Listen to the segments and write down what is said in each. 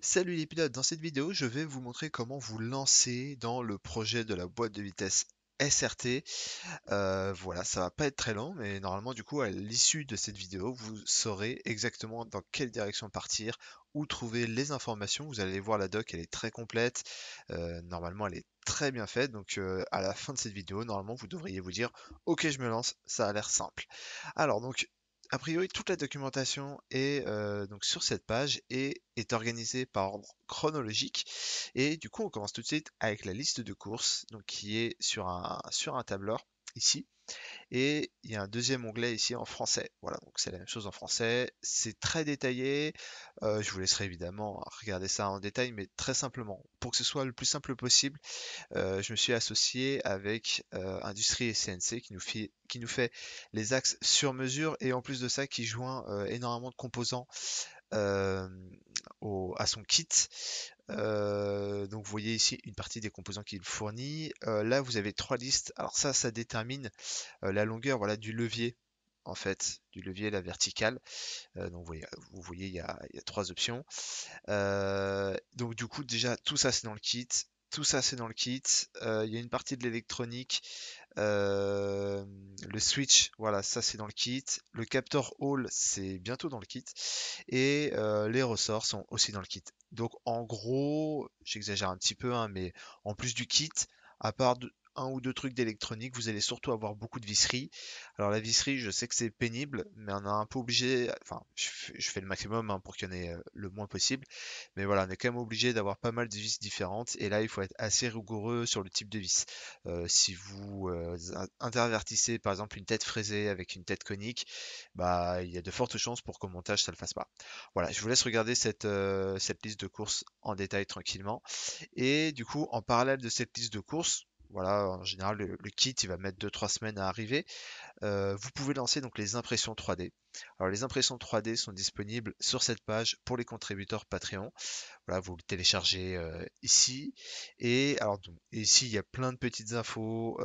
Salut les pilotes, dans cette vidéo, je vais vous montrer comment vous lancer dans le projet de la boîte de vitesse SRT. Voilà, ça va pas être très long, mais normalement, du coup, à l'issue de cette vidéo, vous saurez exactement dans quelle direction partir, où trouver les informations. Vous allez voir la doc, elle est très complète. Normalement, elle est très bien faite. Donc, à la fin de cette vidéo, normalement, vous devriez vous dire, OK, je me lance, ça a l'air simple. Alors, donc, a priori, toute la documentation est donc sur cette page et est organisée par ordre chronologique. Et du coup, on commence tout de suite avec la liste de courses, donc qui est sur un tableur ici. Et il y a un deuxième onglet ici en français. Voilà, donc c'est la même chose en français. C'est très détaillé. Je vous laisserai évidemment regarder ça en détail, mais très simplement. Pour que ce soit le plus simple possible, je me suis associé avec Industrie et CNC qui nous fait les axes sur mesure et en plus de ça qui joint énormément de composants euh, à son kit. Donc vous voyez ici une partie des composants qu'il fournit. Là vous avez trois listes. Alors ça détermine la longueur voilà, du levier en fait, du levier la verticale. Donc vous voyez il y a trois options. Donc du coup déjà tout ça c'est dans le kit. Tout ça c'est dans le kit. Il y a une partie de l'électronique. Euh, le switch, voilà, ça c'est dans le kit. Le capteur Hall, c'est bientôt dans le kit. Et les ressorts sont aussi dans le kit. Donc en gros, j'exagère un petit peu, hein, mais en plus du kit, à part un ou deux trucs d'électronique, vous allez surtout avoir beaucoup de visserie. Alors la visserie, je sais que c'est pénible, mais on est un peu obligé, enfin je fais le maximum hein, pour qu'il y en ait le moins possible. Mais voilà, on est quand même obligé d'avoir pas mal de vis différentes. Et là, il faut être assez rigoureux sur le type de vis. Si vous intervertissez par exemple une tête fraisée avec une tête conique, bah il y a de fortes chances pour qu'au montage ça le fasse pas. Voilà, je vous laisse regarder cette liste de courses en détail tranquillement. Et du coup, en parallèle de cette liste de courses, voilà, en général, le kit, il va mettre 2 3 semaines à arriver. Vous pouvez lancer donc les impressions 3D. Alors, les impressions 3D sont disponibles sur cette page pour les contributeurs Patreon. Voilà, vous le téléchargez ici. Et alors, donc, ici, il y a plein de petites infos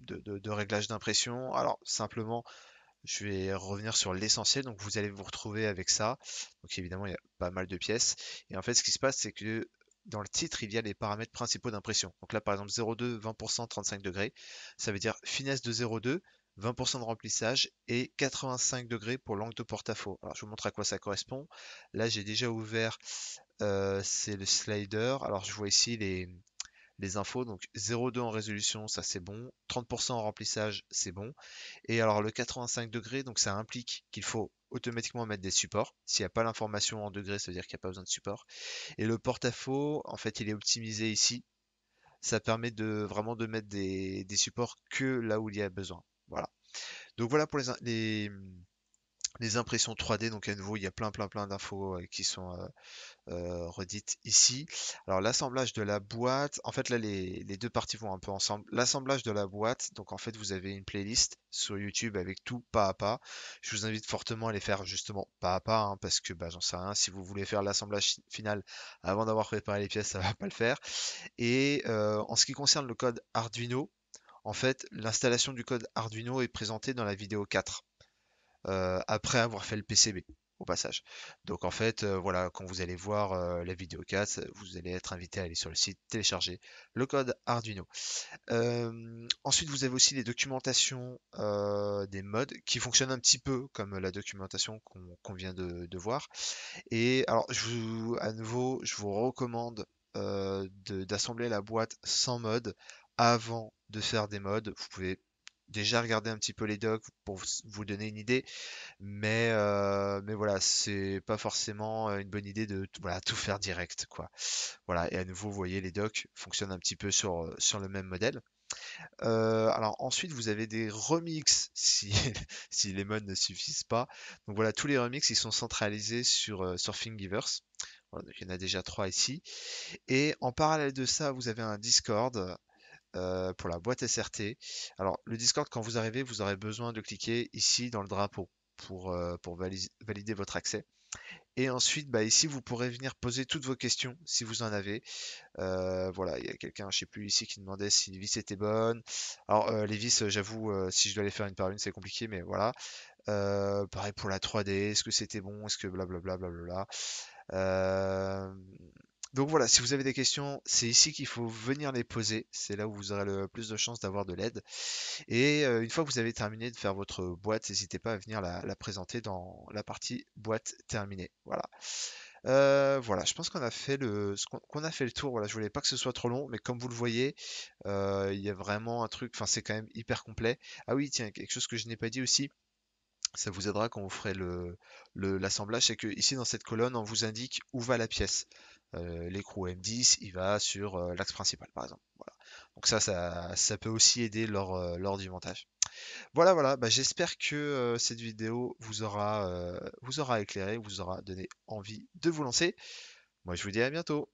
de réglage d'impression. Alors, simplement, je vais revenir sur l'essentiel. Donc, vous allez vous retrouver avec ça. Donc, évidemment, il y a pas mal de pièces. Et en fait, ce qui se passe, c'est que dans le titre, il y a les paramètres principaux d'impression. Donc là, par exemple, 0,2, 20%, 35 degrés. Ça veut dire finesse de 0,2, 20% de remplissage et 85 degrés pour l'angle de porte-à-faux. Alors, je vous montre à quoi ça correspond. Là, j'ai déjà ouvert, c'est le slider. Alors, je vois ici les infos. Donc, 0,2 en résolution, ça c'est bon. 30% en remplissage, c'est bon. Et alors le 85 degrés, donc ça implique qu'il faut automatiquement mettre des supports. S'il n'y a pas l'information en degrés, ça veut dire qu'il n'y a pas besoin de support. Et le porte-à-faux, en fait, il est optimisé ici. Ça permet de vraiment de mettre des supports que là où il y a besoin. Voilà. Donc voilà pour les impressions 3D. Donc à nouveau, il y a plein d'infos qui sont redites ici. Alors l'assemblage de la boîte, en fait là les deux parties vont un peu ensemble. L'assemblage de la boîte, donc en fait vous avez une playlist sur YouTube avec tout pas à pas. Je vous invite fortement à les faire justement pas à pas, hein, parce que bah, j'en sais rien, si vous voulez faire l'assemblage final avant d'avoir préparé les pièces, ça va pas le faire. Et en ce qui concerne le code Arduino, en fait l'installation du code Arduino est présentée dans la vidéo 4 après avoir fait le PCB au passage. Donc en fait, voilà, quand vous allez voir la vidéo 4, vous allez être invité à aller sur le site, télécharger le code Arduino. Ensuite, vous avez aussi les documentations des modes qui fonctionnent un petit peu comme la documentation qu'on vient de voir. Et alors, à nouveau, je vous recommande d'assembler la boîte sans mode avant de faire des modes. Vous pouvez déjà regarder un petit peu les docs pour vous donner une idée, mais voilà, c'est pas forcément une bonne idée de voilà, tout faire direct, quoi. Voilà, et à nouveau, vous voyez, les docs fonctionnent un petit peu sur le même modèle. Alors ensuite, vous avez des remixes si, si les modes ne suffisent pas. Donc voilà, tous les remixes, ils sont centralisés sur Thingiverse. Voilà, donc il y en a déjà trois ici. Et en parallèle de ça, vous avez un Discord pour la boîte SRT. Alors le Discord, quand vous arrivez, vous aurez besoin de cliquer ici dans le drapeau pour valider votre accès. Et ensuite, bah, ici, vous pourrez venir poser toutes vos questions si vous en avez. Voilà, il y a quelqu'un, je sais plus ici, qui demandait si les vis étaient bonnes. Alors les vis, j'avoue, si je dois les faire une par une, c'est compliqué, mais voilà. Pareil pour la 3D, est-ce que c'était bon, est-ce que blablabla, blablabla. Euh, donc voilà, si vous avez des questions, c'est ici qu'il faut venir les poser. C'est là où vous aurez le plus de chances d'avoir de l'aide. Et une fois que vous avez terminé de faire votre boîte, n'hésitez pas à venir la présenter dans la partie boîte terminée. Voilà. Voilà, je pense qu'on a fait qu'on a fait le tour. Voilà, je voulais pas que ce soit trop long, mais comme vous le voyez, il y a vraiment un truc. Enfin, c'est quand même hyper complet. Ah oui, tiens, quelque chose que je n'ai pas dit aussi. Ça vous aidera quand vous ferez l'assemblage, c'est que ici dans cette colonne, on vous indique où va la pièce. L'écrou M10, il va sur l'axe principal, par exemple. Voilà. Donc ça peut aussi aider lors du montage. Voilà, voilà. Bah, j'espère que cette vidéo vous aura éclairé, vous aura donné envie de vous lancer. Moi, je vous dis à bientôt.